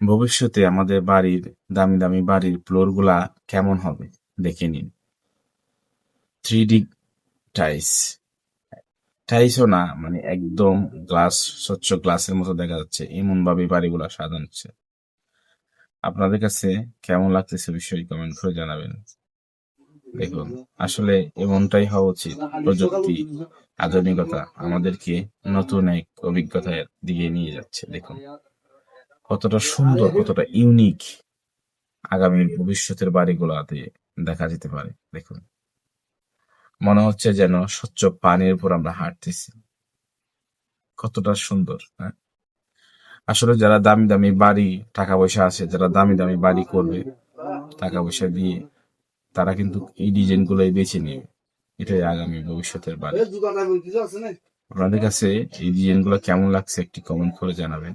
ভবিষ্যতে আমাদের বাড়ির দামি দামি বাড়ির ফ্লোর গুলা কেমন হবে দেখে নিন। 3D টাইলস, টাইলসও না, মানে একদম গ্লাস, স্বচ্ছ গ্লাসের মতো দেখা যাচ্ছে, এমন ভাবে বাড়িগুলা সাজানো হচ্ছে। আপনাদের কাছে কেমন লাগতেছে বিষয় কমেন্ট করে জানাবেন। দেখুন, আসলে এমনটাই হওয়া উচিত। প্রযুক্তি, আধুনিকতা আমাদেরকে নতুন এক অভিজ্ঞতার দিকে নিয়ে যাচ্ছে। দেখুন কতটা সুন্দর, কতটা ইউনিক আগামী ভবিষ্যতের বাড়িগুলোতে দেখা যেতে পারে। দেখুন, মনে হচ্ছে যেন স্বচ্ছ পানির উপর আমরা হাঁটতেছি। কতটা সুন্দর, হ্যাঁ? আসলে যারা দামি দামি বাড়ি, টাকা পয়সা আছে, যারা দামি দামি বাড়ি করবে টাকা পয়সা দিয়ে, তারা কিন্তু এই ডিজাইন গুলোই বেছে নেবে। এটাই আগামী ভবিষ্যতের বাড়ি। আপনাদের কাছে এই ডিজাইন গুলো কেমন লাগছে একটি কমেন্ট করে জানাবেন।